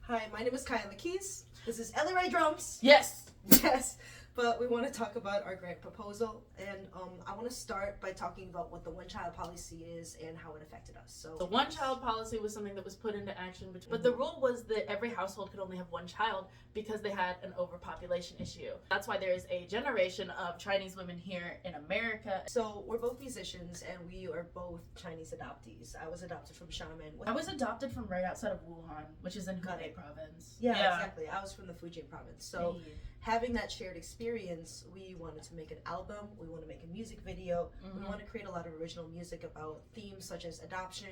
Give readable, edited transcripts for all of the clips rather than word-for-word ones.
Hi, my name is Kyla Keys. This is Ellie Ray Drums. Yes. Yes, but we want to talk about our grant proposal, and I want to start by talking about what the one-child policy is and how it affected us. So The one-child policy was something that was put into action, but the rule was that every household could only have one child because they had an overpopulation issue. That's why there is a generation of Chinese women here in America. So we're both musicians, and we are both Chinese adoptees. I was adopted from Xiamen. I was adopted from right outside of Wuhan, which is in Hubei province. Yeah, exactly. I was from the Fujian province. So having that shared experience, we wanted to make an album, we want to make a music video, we want to create a lot of original music about themes such as adoption,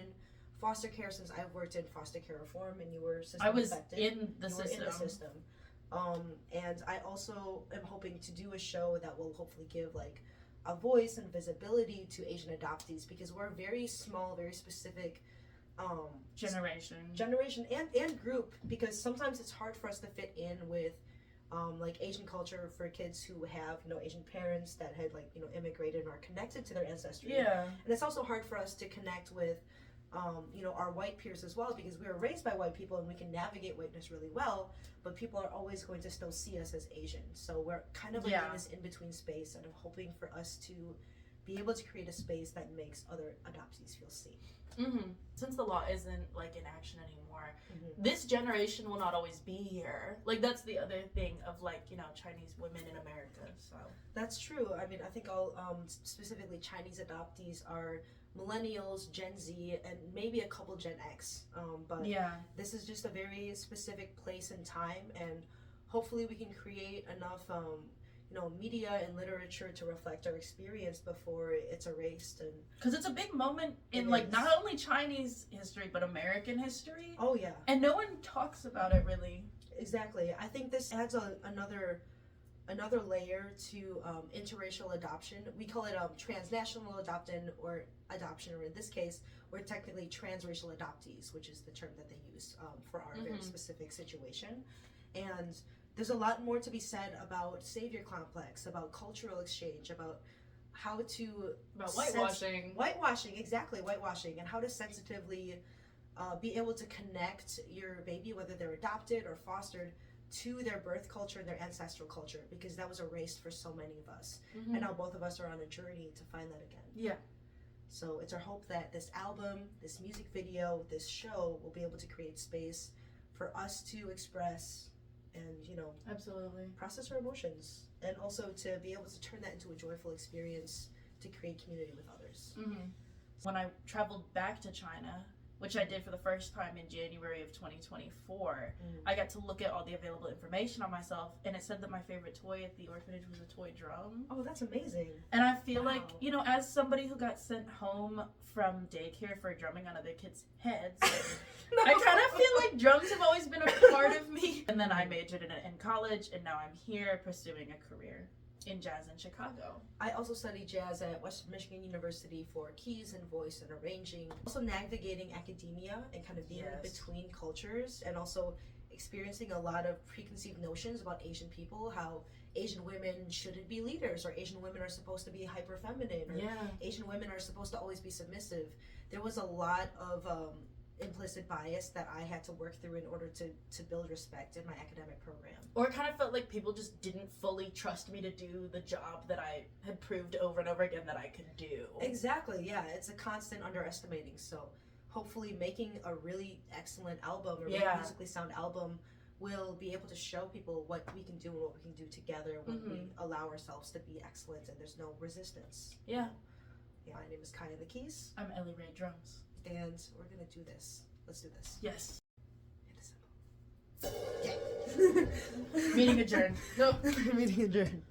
foster care, since I've worked in foster care reform and you were system affected. in the system. And I also am hoping to do a show that will hopefully give like a voice and visibility to Asian adoptees, because we're a very small, very specific generation and group, because sometimes it's hard for us to fit in with like Asian culture for kids who have, Asian parents that had immigrated and are connected to their ancestry. Yeah. And it's also hard for us to connect with our white peers as well, because we were raised by white people and we can navigate whiteness really well, but people are always going to still see us as Asian. So we're kind of like in this in-between space, and I'm hoping for us to be able to create a space that makes other adoptees feel safe. Since the law isn't like in action anymore, this generation will not always be here. Like that's the other thing of Chinese women in America. So that's true. I mean, I think all specifically Chinese adoptees are millennials, Gen Z, and maybe a couple Gen X. But this is just a very specific place and time, and hopefully we can create enough media and literature to reflect our experience before it's erased. And because it's a big moment in not only Chinese history but American history. Oh yeah. And no one talks about it really. Exactly. I think this adds another layer to interracial adoption. We call it transnational adoption, or in this case we're technically transracial adoptees, which is the term that they use for our very specific situation. And there's a lot more to be said about savior complex, about cultural exchange, about how to... About whitewashing. Whitewashing, and how to sensitively be able to connect your baby, whether they're adopted or fostered, to their birth culture and their ancestral culture, because that was erased for so many of us. And now both of us are on a journey to find that again. Yeah. So it's our hope that this album, this music video, this show will be able to create space for us to express and absolutely process our emotions, and also to be able to turn that into a joyful experience to create community with others. When I traveled back to China, which I did for the first time in January of 2024, I got to look at all the available information on myself, and it said that my favorite toy at the orphanage was a toy drum. Oh, that's amazing. And I feel like, as somebody who got sent home from daycare for drumming on other kids' heads, I kind of feel like drums have always been a part of me. And then I majored in it in college, and now I'm here pursuing a career in jazz in Chicago. I also studied jazz at Western Michigan University for keys and voice and arranging. Also navigating academia and kind of being in between cultures, and also experiencing a lot of preconceived notions about Asian people, how Asian women shouldn't be leaders, or Asian women are supposed to be hyper feminine, or Asian women are supposed to always be submissive. There was a lot of implicit bias that I had to work through in order to build respect in my academic program. Or it kind of felt like people just didn't fully trust me to do the job that I had proved over and over again that I could do. Exactly, yeah. It's a constant underestimating. So hopefully making a really excellent album, or really musically sound album, will be able to show people what we can do and what we can do together when we allow ourselves to be excellent and there's no resistance. Yeah. My name is Kyla Keys. I'm Ellie Ray Drums. And we're gonna do this. Let's do this. Yes. Hit the symbol. Yeah. Meeting adjourned. No. Meeting adjourned.